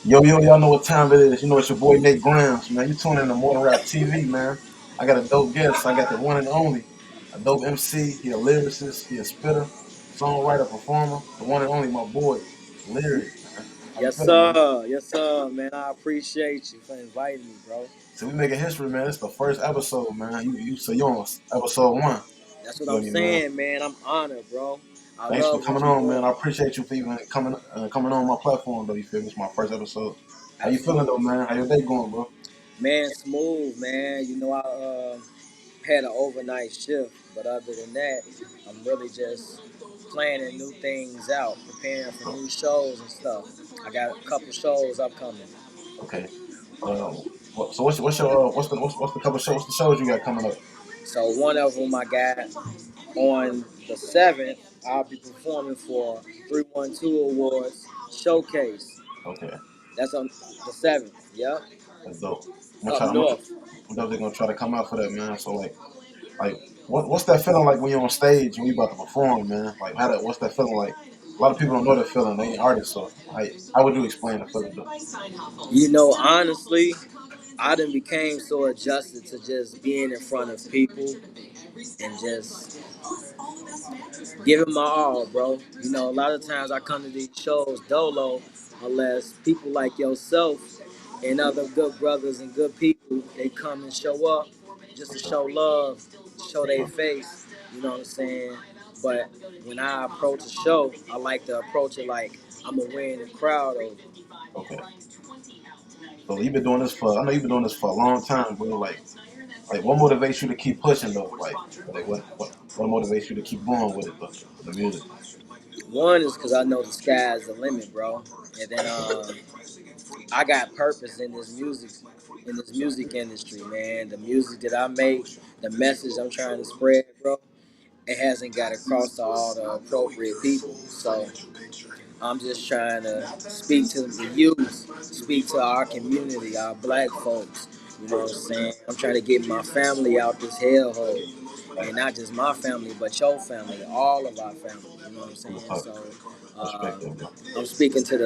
Y'all know what time it is. You know it's your boy Nate Grams, man. You tune in to Morning Rap TV, man. I got a dope guest. I got the one and only, a dope MC. He a lyricist. He a spitter, songwriter, performer. The one and only, my boy, Lyrik, man. How you Yes, feeling, man? sir. Yes, sir, man. I appreciate you for inviting me, bro. So we making history, man. It's the first episode, man. So you on episode one. That's what Feel I'm me, man? saying, man. I'm honored, bro. I Thanks for love what coming you're on, man. doing. I appreciate you for even coming on my platform, though. You feel me? It's my first episode. How you feeling, though, Absolutely. man? How your day going, bro? Man, smooth, man. I had an overnight shift, but other than that, I'm really just planning new things out, preparing for new shows and stuff. I got a couple shows upcoming. Okay. Uh, so what's the shows you got coming up? So one of them I got on the 7th, I'll be performing for 312 Awards Showcase. Okay, That's on the 7th. Yep. that's dope. Up I'm gonna try, north. I'm definitely gonna try to come out for that, man. So like what's that feeling like when you're on stage when you about to perform, man? Like what's that feeling like? A lot of people don't know that feeling. They ain't artists, so how would you explain the feeling though? Honestly, I done became so adjusted to just being in front of people and just giving my all, bro. A lot of times I come to these shows dolo, unless people like yourself and other good brothers and good people, they come and show up just to show love, show their face. You know what I'm saying? But when I approach a show, I like to approach it like I'm a win the crowd over. Okay, so you've been doing this for I know you've been doing this for a long time, bro. Like what motivates you to keep pushing though? What motivates you to keep going with it though? With the music. One is because I know the sky's the limit, bro. And then I got purpose in this music industry, man. The music that I make, the message I'm trying to spread, bro, it hasn't got across to all the appropriate people. So I'm just trying to speak to the youth, speak to our community, our black folks. You know what I'm saying? I'm trying to get my family out this hellhole. And not just my family, but your family, all of our family. You know what I'm Real saying? talk. So uh, Respect that, bro. I'm speaking to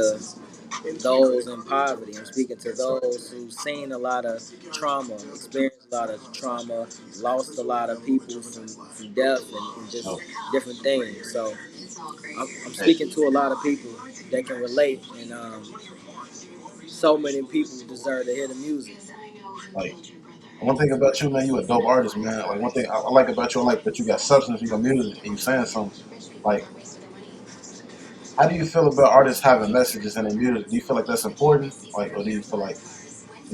those in poverty. I'm speaking to those who've seen a lot of trauma, experienced a lot of trauma, lost a lot of people from death and just So different things. So I'm hey, speaking to a lot of people that can relate, and so many people deserve to hear the music. like one thing about you, man, you a dope artist, man. Like one thing I like about you, I like that you got substance in your music and you saying something. Like, how do you feel about artists having messages in their music? Do you feel like that's important? Like, or do you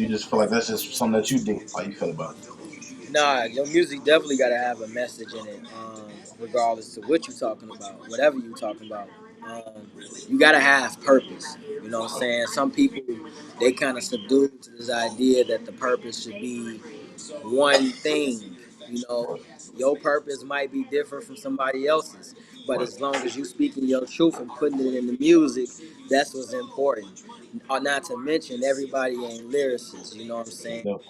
just feel like that's just something that you do? How you feel about it? Nah, your music definitely got to have a message in it, regardless of what you're talking about, whatever you're talking about. You got to have purpose. You know what I'm saying? Some people, they kind of subdued to this idea that the purpose should be one thing. You know, your purpose might be different from somebody else's, but Right. as long as you speaking your truth and putting it in the music, that's what's important. Not to mention, everybody ain't lyricists. You know what I'm saying? Yep.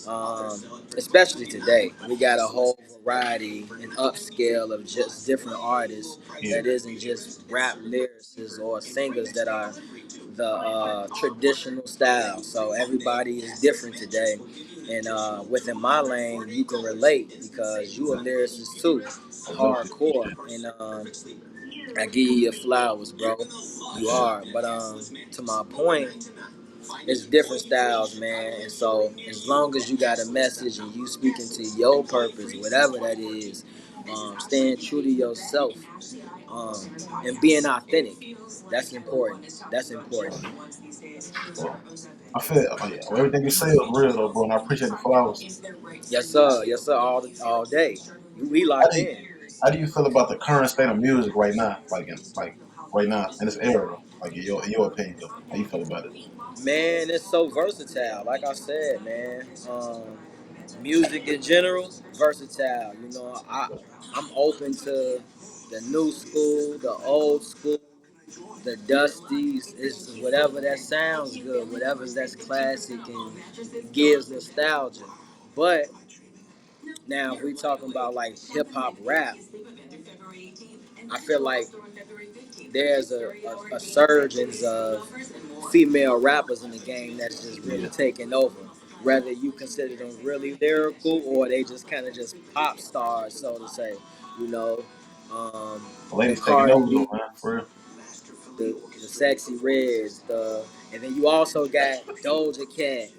um, Especially today. We got a whole variety and upscale of just different artists Yeah. that isn't just rap lyricists or singers that are the traditional style. So everybody is different today. And within my lane, you can relate because you a lyricist too, I definitely hardcore. appreciate it. And I give you your flowers, bro. You Appreciate it. are. But to my point, it's different styles, man. And so as long as you got a message and you speaking to your purpose, whatever that is, staying true to yourself, um, and being authentic, that's important. That's important. Well, I feel yeah, everything you say is real though, bro, and I appreciate the flowers. Yes, sir. Yes, sir. All day. We How locked do you in. how do you feel about the current state of music right now? Like right now in this era though? Like in your opinion though? How you feel about it? Man, it's so versatile. Like I said, man. Music in general, versatile. I'm open to the new school, the old school, the dusties. It's whatever that sounds good, whatever that's classic and gives nostalgia. But now, if we talking about like hip hop rap, I feel like there's a surge of female rappers in the game that's just really Yeah, taking over. Whether you consider them really lyrical or they just kind of just pop stars, so to say, you know, um, the the ladies taking Cardi over though, B, man. For real. the Sexy Reds, and then you also got Doja Cat,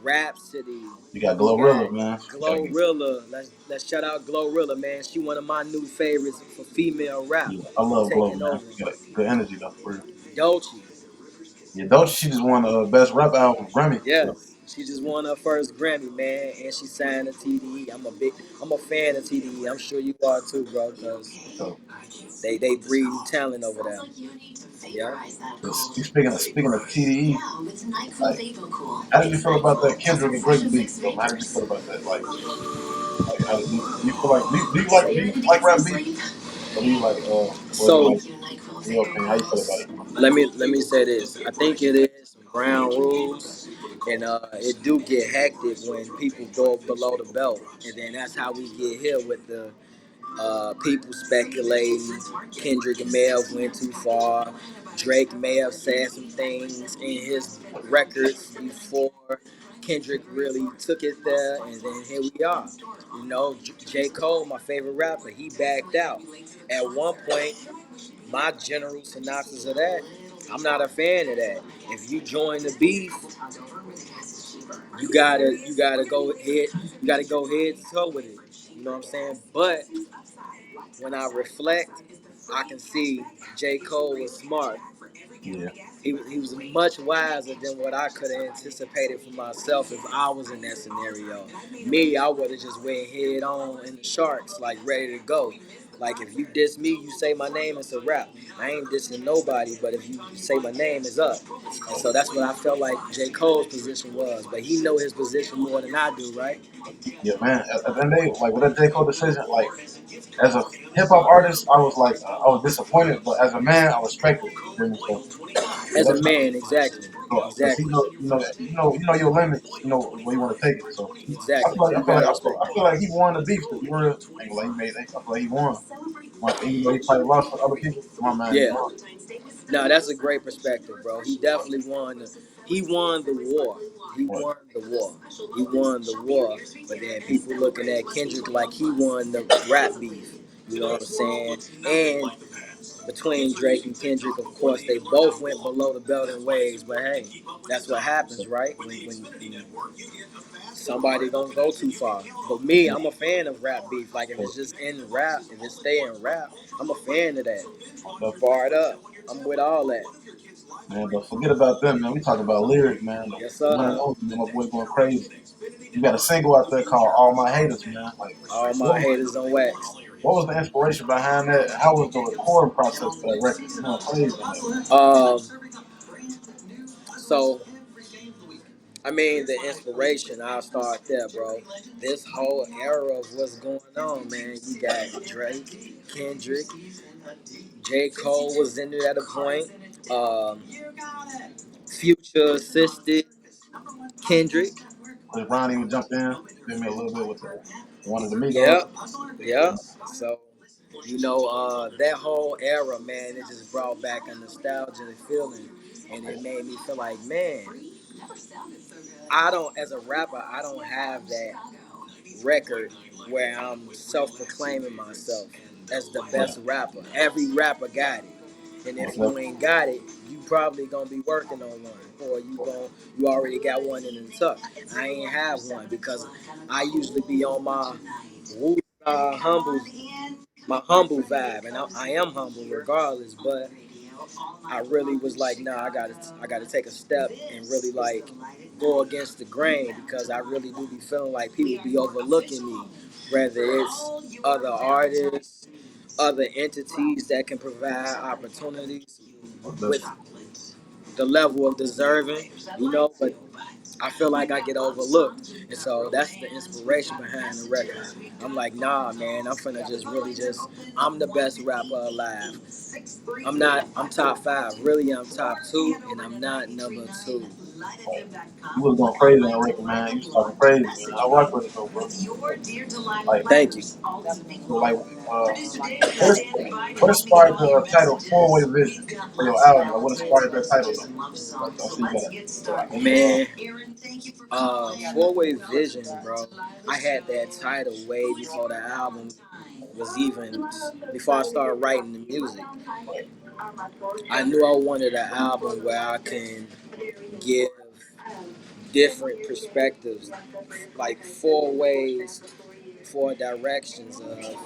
Rhapsody. You got You got Glorilla, man. You gotta get. Glorilla. Let's shout out Glorilla, man. She one of my new favorites for female rap, Yeah, I love Glow, taking man. over. You got good energy though, for real. Dolce, Yeah, though she just won the best rap album Grammy. So, yes, she just won her first Grammy, man, and she signed to TDE. I'm a fan of TDE. I'm sure you are too, bro, because so they breed talent over there. Yeah. you speaking of TDE, like how did you feel about that Kendrick and Drake beef? Though? How did you feel about that? How do you feel like do you like rap beef or do you like or is it So like in your opinion how you feel about it? let me say this. I think it is some ground rules, and it do get hectic when people go below the belt, and then that's how we get here with the people speculating Kendrick may have went too far. Drake may have said some things in his records before Kendrick really took it there, and then here we are. You know, J. Cole, my favorite rapper, he backed out. At one point, my general synopsis of that, I'm not a fan of that. If you join the beef, you gotta go head to toe with it. You know what I'm saying? But when I reflect, I can see J. Cole was smart. Yeah, He was much wiser than what I could have anticipated for myself if I was in that scenario. Me, I would have just went head on in the sharks, like ready to go. Like if you diss me, you say my name, it's a wrap. I ain't dissing nobody, but if you say my name, it's up. And so that's what I felt like J. Cole's position was. But he know his position more than I do, right? yeah, man. At the end of the day, like with that J Cole decision, like as a hip hop artist, I was like I was disappointed, but as a man, I respect it. You feel me? So yeah, As a that's how. man, exactly, So, because he exactly, know, you know your limits. You know where you want to take it. So I exactly. feel like I You feel like gotta I feel, respect I feel that. like he won the beef. To be real, I ain't gonna lie, I feel like he won. Even though he probably lost for other people, in my mind, he Yeah. won. No, that's a great perspective, bro. He definitely won. He won the war. He But won the war. He won the war. But then people looking at Kendrick like he won the rap beef. You know what I'm saying? And between Drake and Kendrick, of course, they both went below the belt in ways. But hey, that's what happens, right? When somebody don't go too far. But me, yeah, I'm a fan of rap beef. Like if so, it's just in rap, if it stay in rap, I'm a fan of that. definitely. Barred up. I'm with all that. Man, but forget about them, man. We talk about Lyrik, man. Yes, The one and sir. only, man. My boy going crazy. You got a single out there called "All My Haters," man. Like, All what my was haters on wax. what was the inspiration behind that? How was the recording process for that record? You going crazy on that, man. So I mean the inspiration. I'll start there, bro. This whole era of what's going on, man. You got Drake, Kendrick, J. Cole was in there at a point. Um, Future assisted Kendrick. Chris Ronnie would jump in, feel me a little bit with the one of the Migos. Yep, yep. So, that whole era, man, it just brought back a nostalgic feeling, and it made me feel like, man, as a rapper, I don't have that record where I'm self-proclaiming myself as the Right. best rapper. Every rapper got it, and if Most you definitely. ain't got it, you probably gonna be working on one, or you already got one in the tuck. I ain't have one because I usually be on my woo, humble, my humble vibe, and I am humble regardless. But I really was like, nah, I gotta take a step and really like go against the grain because I really do be feeling like people be overlooking me, whether it's other artists, other entities that can provide opportunities Most with definitely. the level of deserving, But I feel like I get overlooked, And so that's the inspiration behind the record. I'm like, nah, man, I'm finna just really just, I'm the best rapper alive. I'm top five. Really, I'm top two, and I'm not number two. Like, you was going crazy on record, man. You was talking crazy, man. I rock with it though, bro. Like, Thank you. so like, what is what inspired the title Four Way Vision for your album? Like, what inspired that title though? Like, I see you got a name song. Man, Four-Way Vision, bro. I had that title way before the album was even, before I started writing the music. Like, I knew I wanted an album where I can give different perspectives, like four ways, four directions of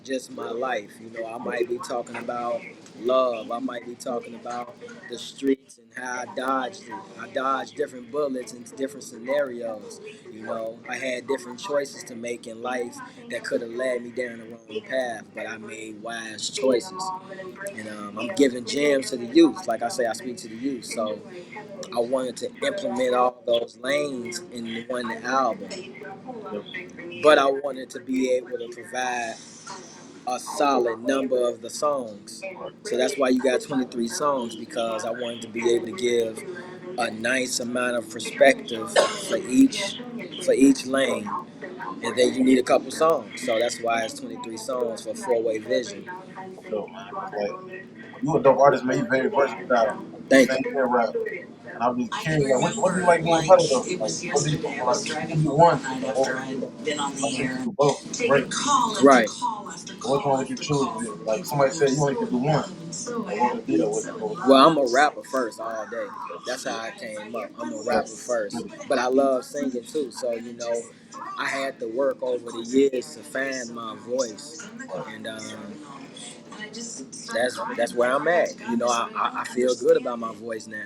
just my life. You know, I might be talking about love. I might be talking about the streets and how I dodged it. I dodged different bullets in different scenarios. You know, I had different choices to make in life that could have led me down the wrong path, but I made wise choices. And I'm giving gems to the youth. Like I say, I speak to the youth. So I wanted to implement all those lanes in one album, yeah, but I wanted to be able to provide a solid number of the songs. So that's why you got 23 songs, because I wanted to be able to give a nice amount of perspective for each lane. And then you need a couple songs. So that's why it's 23 songs for Four-Way Vision. for sure, man. Cause like, you a dope artist, man. You very versatile. Like, you Thank sing you. and rap. And I'll be curious, like, what do you like doing better though? Like, what do you like? If you won, like, I think you do both. It's great. Right. So which one would you choose? Like, somebody said you only could do one. Like, what would it be though? What would Well, I'm a rapper first all day. That's how I came up. I'm a yeah, rapper first. really, But I love singing too. So, you know, I had to work over the years to find my voice. right, And that's where I'm at. You know, I feel good about my voice now.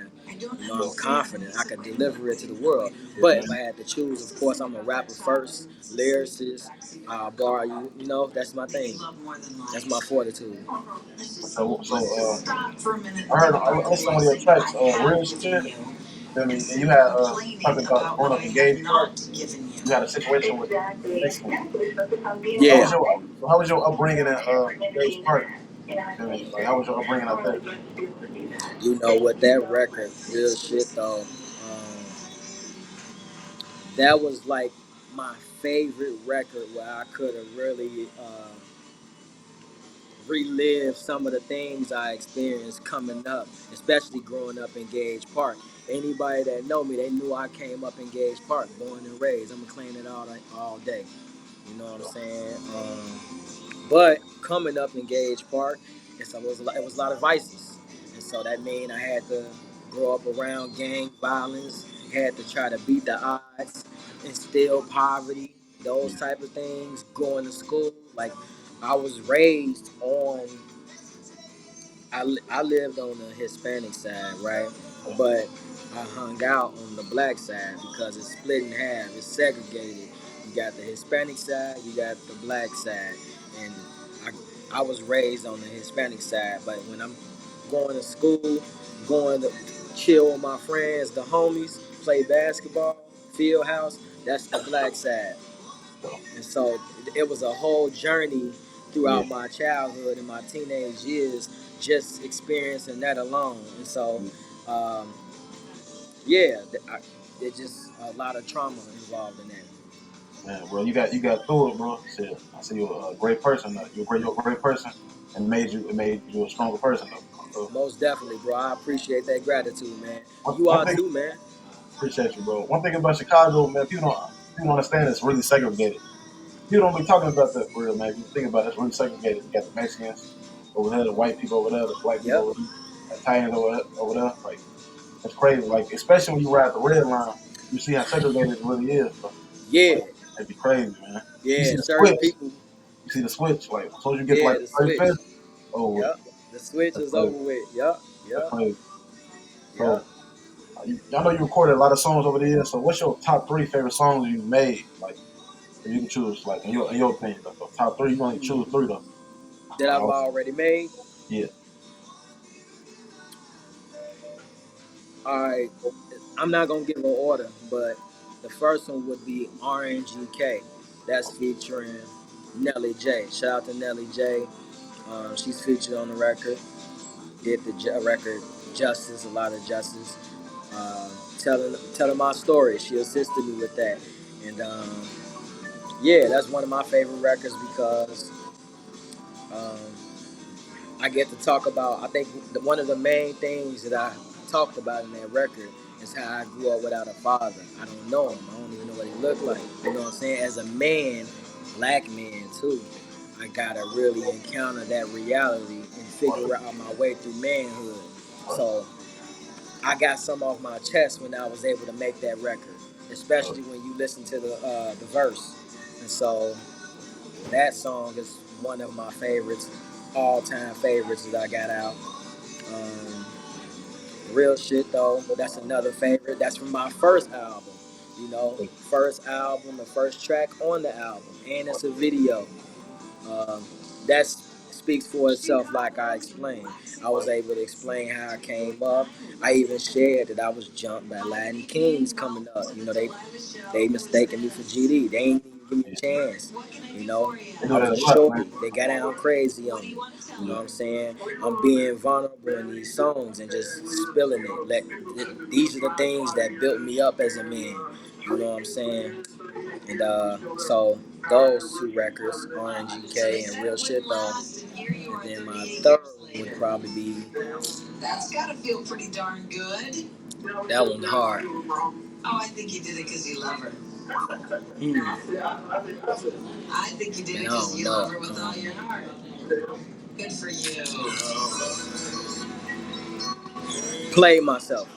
You know, I'm so, confident I can deliver it to the world. yeah, But man. if I had to choose, of course, I'm a rapper first, lyricist, bar. You know, that's my thing. That's my fortitude. So, I listened to one of your tracks, real shit. Feel me? And you had talking about growing up engaged part. You had a situation with the next one. How was Yeah. your how was your upbringing at engaged part? Feel me? Like, how was your upbringing out there? You know what, that record, real shit though. That was like my favorite record where I could have really relived some of the things I experienced coming up, especially growing up in Gage Park. Anybody that know me, they knew I came up in Gage Park, born and raised. I'm gonna claim it all day. You know what I'm So, saying? But coming up in Gage Park, it was a lot of vices, and so that mean I had to grow up around gang violence, had to try to beat the odds, instill poverty, those yeah, type of things. Going to school, like I was raised on. I lived on the Hispanic side, right? yeah, But I hung out on the black side because it's split in half. It's segregated. You got the Hispanic side, you got the black side, and I was raised on the Hispanic side. But when I'm going to school, going to chill with my friends, the homies, play basketball, field house, that's the black side. so, And so it was a whole journey yeah, throughout my childhood and my teenage years, just experiencing that alone. And so, yeah, um, yeah, there's just a lot of trauma involved in that. man, bro. You got through it, bro. Shit, I see you're a great person. You're a great person, and it made you a stronger person, though. So, Most definitely, bro. I appreciate that gratitude, man. You one are thing, too, man. appreciate you, bro. One thing about Chicago, man, people don't understand it's really segregated. People don't be talking about that for real, man. If you think about it, it's really segregated. You got the Mexicans over there, the white people over there, the black people Yep. over there, the Italians over there. Like, that's crazy. Like, especially when you ride the red line, you see how segregated it really is, bro. Yeah. Like, it'd be crazy, man. You see Yeah. the Certain switch. people. You see the switch. Like, as soon as you get to like Yeah. the The switch. 35th, oh, with. Yep. The switch That's is crazy. over with. Yep. That's Yep. crazy. So, Yep. I know you recorded a lot of songs over the years. So, what's your top three favorite songs you made? Like, if you can choose, like, in your opinion, the top three, you can only choose three though. That Like, I've already made. yeah, All right. I'm not gonna give an order, but The first one would be RNGK. That's featuring Nelly J. Shout out to Nelly J. She's featured on the record. Did the record justice, a lot of justice. Uh, telling my story. She assisted me with that, and yeah, that's one of my favorite records because um, I get to talk about. I think one of the main things that I talked about in that record is how I grew up without a father. I don't know him. I don't even know what he looked like. You know what I'm saying? As a man, black man too, I gotta really encounter that reality and figure out my way through manhood. So I got some off my chest when I was able to make that record, especially when you listen to the verse. And so that song is one of my favorites, all time favorites that I got out. Um, Real shit though, that's another favorite. That's from my first album. You know, first album, the first track on the album, and it's a video. Um, that speaks for itself, like I explained. I was able to explain how I came up. I even shared that I was jumped by Latin Kings coming up. You know, they mistaken me for GD. They ain't even give me a chance. You know, They I do was that a a lot, man. shorty. They got down crazy on me. You know what I'm saying? I'm being vulnerable in these songs and just spilling it. These are the things that built me up as a man. You know what I'm saying? And so those two records, RNGK and Real Shit Though. And then my third one would probably be That's Gotta Feel Pretty Darn Good. That one hard. Oh, I think you did it because you love her. I think you did it because you love her with all your heart. Good for you. Play myself.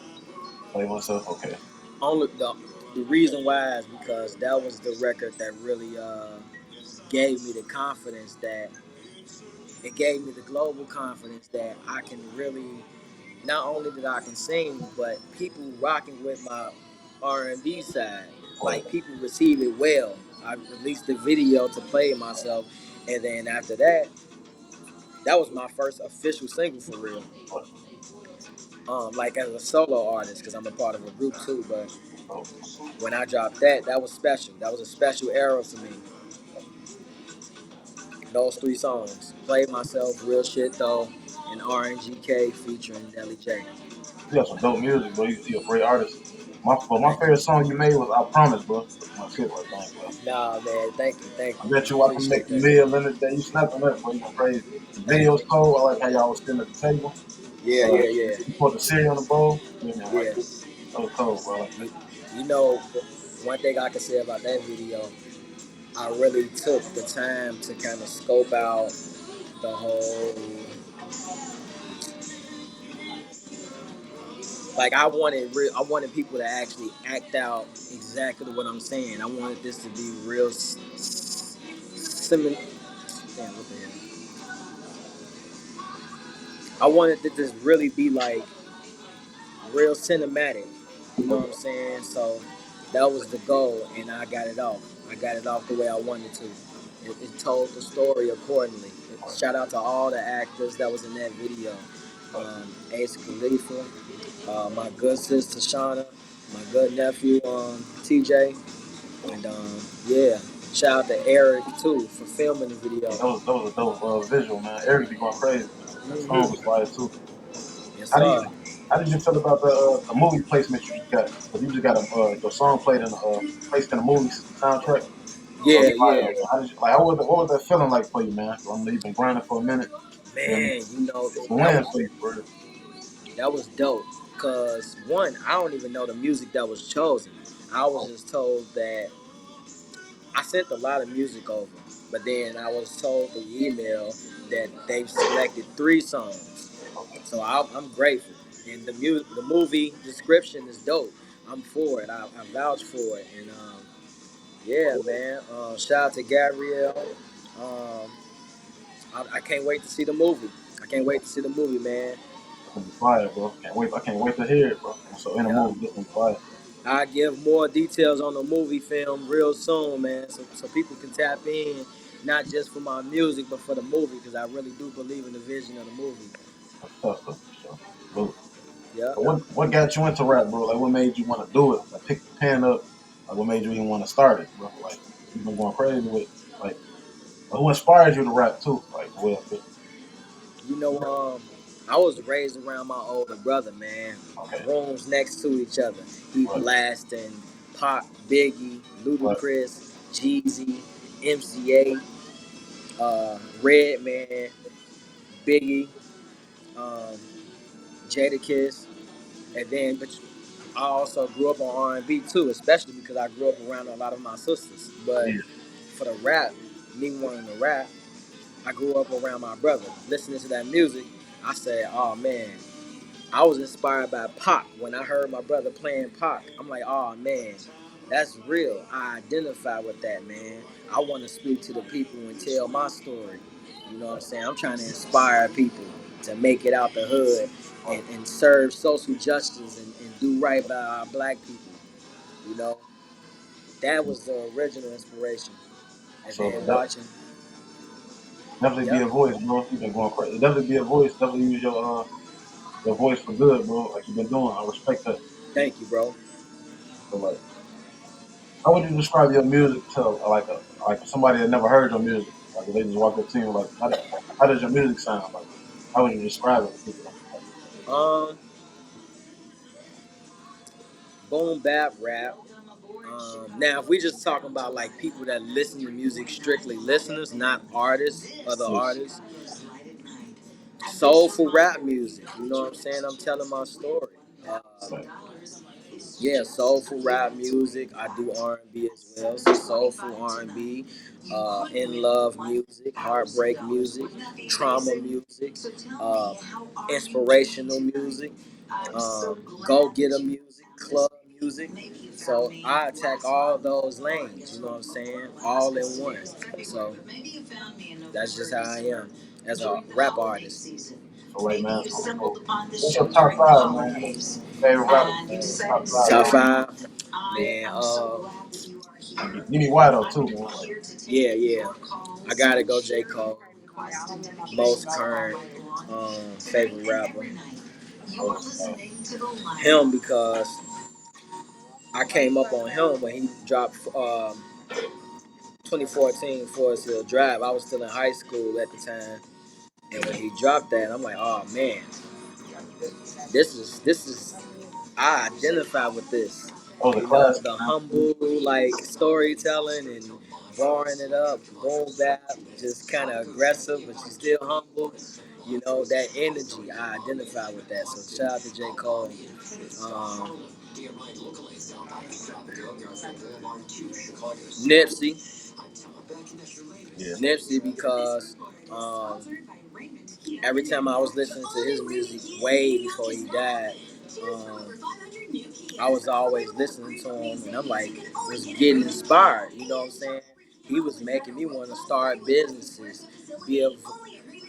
Play myself, okay. Only the reason why is because that was the record that really gave me the confidence that it gave me the global confidence that I can really not only that I can sing, but people rocking with my R&B side. Right. Like people receive it well. I released the video to play myself, and then after that, that was my first official single for real. Like as a solo artist, because I'm a part of a group too. But Oh, when I dropped that, that was special. That was a special era for me. Those three songs, "Play Myself," "Real Shit Though," and "RNGK" featuring Nelly J. you got some dope music, bro. You a great artist. My Thank favorite you. song you made was "I Promise," bro. That's my shit right there, bro. Nah, man, thank I you. bet you I can make Appreciate a that. meal in a day. You snapping that, bro. You going crazy. The Thank video's you. cold. I like how y'all was sitting at the table. Yeah, Uh, yeah, yeah, you put the cereal on the bowl. Yeah, man, like yeah. that was cold, bro. You, you know, one thing I can say about that video, I really took the time to kind of scope out the whole. Like I wanted people to actually act out exactly what I'm saying. I wanted this to be real. Damn, what the hell? I wanted it to really be like real cinematic. You know what I'm saying? So that was the goal, and I got it off. I got it off the way I wanted to. It told the story accordingly. Shout out to all the actors that was in that video. Ace Khalifa, my good sister Shauna, my good nephew TJ, and yeah, shout out to Eric too for filming the video. Yeah, that was a dope visual, man. Eric be going crazy, man. That song was Hmm. fire too. Yes, How do you sir. how did you feel about the movie placement you just got? Because you just got your song played in placed in a movie soundtrack. That was Yeah, fire, yeah. man. How did you, like? What was that feeling like for you, man? 'Cause I know you've been grinding for a minute. Feel me? Man, It's a that win was for you, for real. dope. Cause one, I don't even know the music that was chosen. I was Oh, just told that I sent a lot of music over, but then I was told through email that they've selected three songs. So I'm grateful. And the movie description is dope. I'm for it. I vouch for it. And yeah, man. Shout out to Gabrielle. Um, I can't wait to see the movie. I can't wait to see the movie, man. it's gonna be fire, bro. Can't wait. I can't wait to hear it, bro. So in the Yeah. movie, it's gonna be fire. I give more details on the movie film real soon, man, so people can tap in, not just for my music, but for the movie, because I really do believe in the vision of the movie. That's tough, though, for sure. Absolutely. Yeah. So what got you into rap, bro? Like, what made you want to do it? Like, pick the pen up. Like, what made you even want to start it, bro? Like, you've been going crazy with like, who inspired you to rap too? Like, well, You know, I was raised around my older brother, man. okay, Rooms next to each other. He right, blasting Pop, Biggie, right, Ludacris, Jeezy, MCA, Redman, Biggie, um, Jadakiss, and then but I also grew up on R&B too, especially because I grew up around a lot of my sisters. But yeah, for the rap, me wanting to rap, I grew up around my brother. Listening to that music, I said, oh man, I was inspired by Pac. When I heard my brother playing Pac, I'm like, oh man, that's real. I identify with that, man. I want to speak to the people and tell my story. You know what I'm saying? I'm trying to inspire people to make it out the hood and serve social justice and do right by our black people. You know, that yeah. was the original inspiration. And So then that watching, definitely be yep. a voice, bro. You've been going crazy. Definitely be a voice. Definitely use your voice for good, bro. Like you've been doing. I respect that. Thank you, bro. So like, how would you describe your music to like somebody that never heard your music? Like if they just walk up to you, like how does your music sound? Like how would you describe it to people? Um, boom bap rap. Now, if we just talking about like people that listen to music, strictly listeners, not artists, other Yeah, artists, soulful rap music. You know what I'm saying? I'm telling my story. Uh, like, yeah, soulful rap music. I do R&B as well. So soulful R&B, in love music, heartbreak music, trauma music, uh, inspirational music, go getter music, club music. So I attack all those lanes. You know what I'm saying? All in one. So that's just how I am as a rap artist. so like man, so what's your top five, man? Favorite rappers, man. Top five. Top five, man. Like, give me why though too, man. Like Yeah, yeah. I gotta go J. Cole. Most current favorite rapper. so Him because I came up on him when he dropped 2014 Forest Hill Drive. I was still in high school at the time. And when he dropped that, I'm like, oh man, this is I identify with this. that was a You know, classic, the man. humble like storytelling and barring it up, boom bap, just kind of aggressive, but you still humble. You know that energy. I identify with that. So shout out to J Cole. Um, Nipsey, Yeah. Nipsey because um, every time I was listening to his music way before he died, um, I was always listening to him, and I'm like, was getting inspired. You know what I'm saying? He was making me want to start businesses, be able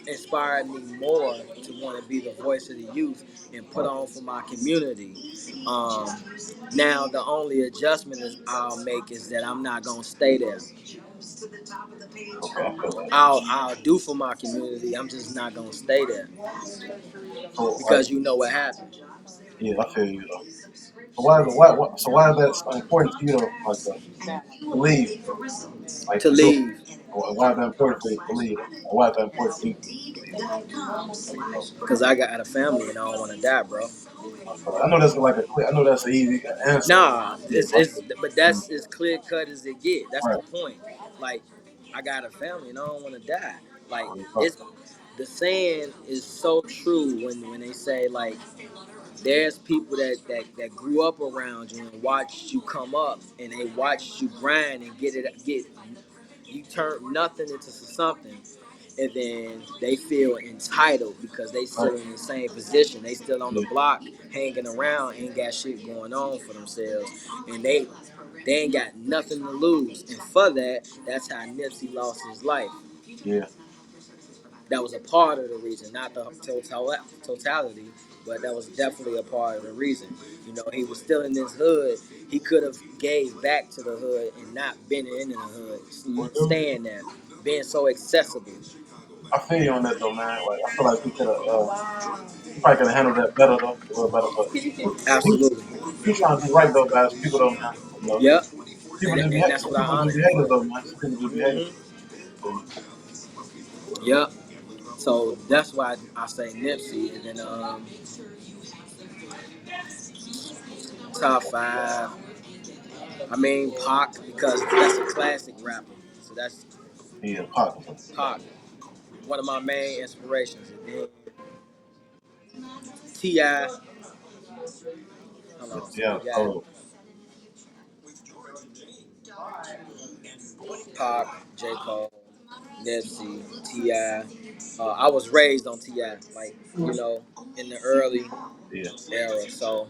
inspired me more to want to be the voice of the youth and put Right. on for my community. Um, Now the only adjustment is I'll make is that I'm not gonna stay there. Okay, I feel that. I'll do for my community. I'm just not gonna stay there So like, because you know what happened. yeah, I feel you though. So why is that so important to you though? Like to leave, like To to do it. leave Why is that important for you to leave? Why is that important to you to leave? because I got a family and I don't want to die, bro. I know that's like a quick. I know that's an easy answer. Nah, Yeah, but that's as clear cut as it get. That's right. the point. Like, I got a family and I don't want to die. Like, What you it's talking the saying is so true when they say like there's people that grew up around you and watched you come up and they watched you grind and get you turn nothing into something and then they feel entitled because they about? still Right. in the same position. They still on the Yeah. block, hanging around, ain't got shit going on for themselves, and they ain't got nothing to lose. And for that, that's how Nipsey lost his life. Yeah. That was a part of the reason, not the totality, but that was definitely a part of the reason. You know, he was still in this hood. He could have gave back to the hood and not been in the hood, staying there, being so accessible. I feel you on that though, man. Like I feel like he could have. He probably could have handled that better though, a little better. But he Absolutely. he's trying to do right though, guys. People don't know. You know. Yep. people just be and that's some what I people just honor be him haters for. though, man. Some people just be haters. Yep. So that's why I say Nipsey, and then top five. I mean Pac because that's a classic rapper. So that's Yeah, pop. Pac, one of my main inspirations. And then Ti. Hold on. So Yeah, we got oh, Pac, J Cole, Nipsey, Ti. I was raised on Ti, like in the early yeah. era. So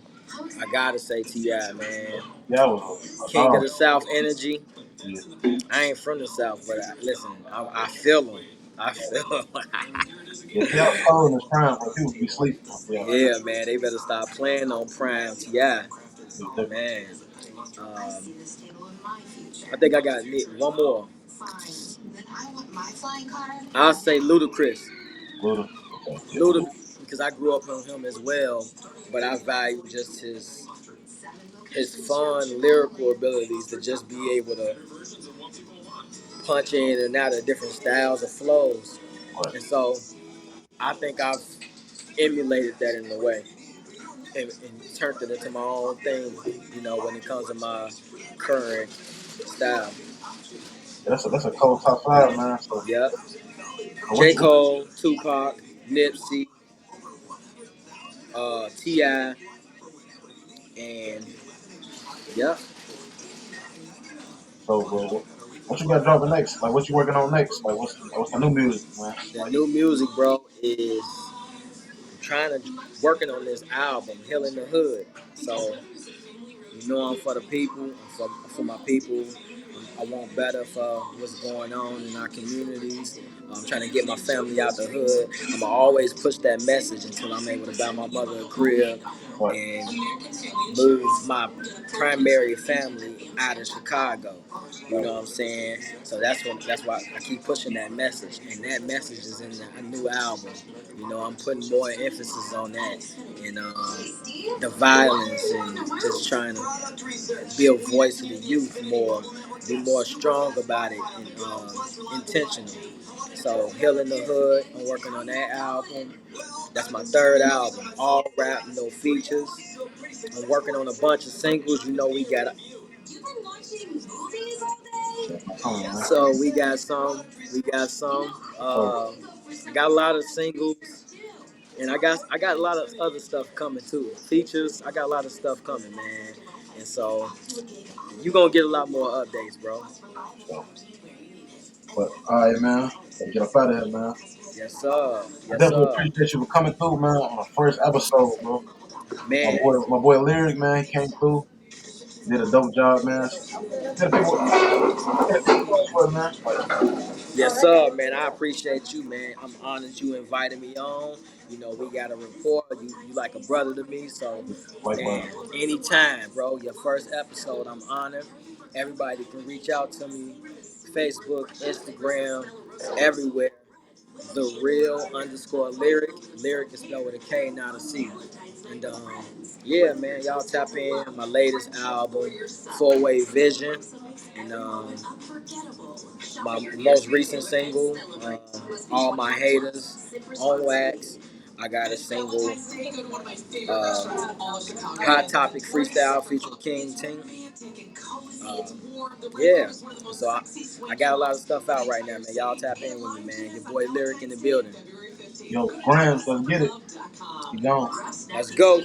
I gotta say Ti, man. Yeah, I was a King of dog. the South energy. Yeah. I ain't from the South, but listen, I feel them. I feel them. Yeah, see, I was cold in his prime when people be sleeping. Yeah, like that. Yeah, man, they better stop playing on Prime Ti. Yeah, definitely. Man, I think I got one more. I'll say Ludacris. Little. Okay. Yeah. Ludacris, because I grew up on him as well, but I value just his fun lyrical abilities to just be able to punch in and out of different styles of flows. Right. And so I think I've emulated that in a way and turned it into my own thing, when it comes to my current style. Yeah, that's a cold top five, man. So, Yep. what J. you what? Cole, Tupac, Nipsey, T.I., and yep, So, what you got dropping next? Like, what you working on next? Like, what's the new music, man? the Like, new music, bro, is trying to working on this album, Healing the Hood. So I'm for the people, for my people. I want better for what's going on in our communities. I'm trying to get my family out the hood. I'm gonna always push that message until I'm able to buy my mother a crib what? and move my primary family out of Chicago. You Like, know what I'm saying? So that's why I keep pushing that message, and that message is in a new album. I'm putting more emphasis on that, and the violence, and just trying to be a voice of the youth more, be more strong about it, and intentional. So Healing the Hood, I'm working on that album. That's my third album, all rap, no features. I'm working on a bunch of singles. We got yeah, come on, man. so we got some. So, I got a lot of singles, and I got a lot of other stuff coming too. Features. I got a lot of stuff coming, man. And so you gonna get a lot more updates, bro. so, but all right, man. Gotta get up out of here, man. Yes, sir. I Yes, definitely sir. appreciate you for coming through, man, on the first episode, bro. Man, My boy Lyrik, man, he came through, did a dope job, man. Tell the people, tell the people what, man. Like, yes, sir, man. I appreciate you, man. I'm honored you invited me on. We got a rapport. You like a brother to me. So, likewise. man, anytime, bro. Your first episode, I'm honored. Everybody can reach out to me. Facebook, Instagram, everywhere. The real underscore lyric. Lyric is spelled with a K, not a C. And yeah, man, y'all tap in my latest album, Four Way Vision, and my most recent single, All My Haters, on wax. I got a single, Hot Topic Freestyle featuring King Ting. Yeah, so I got a lot of stuff out right now, man. Y'all tap in with me, man. Your boy Lyric in the building. Yo, Grams, let's get it. He gone. Let's go.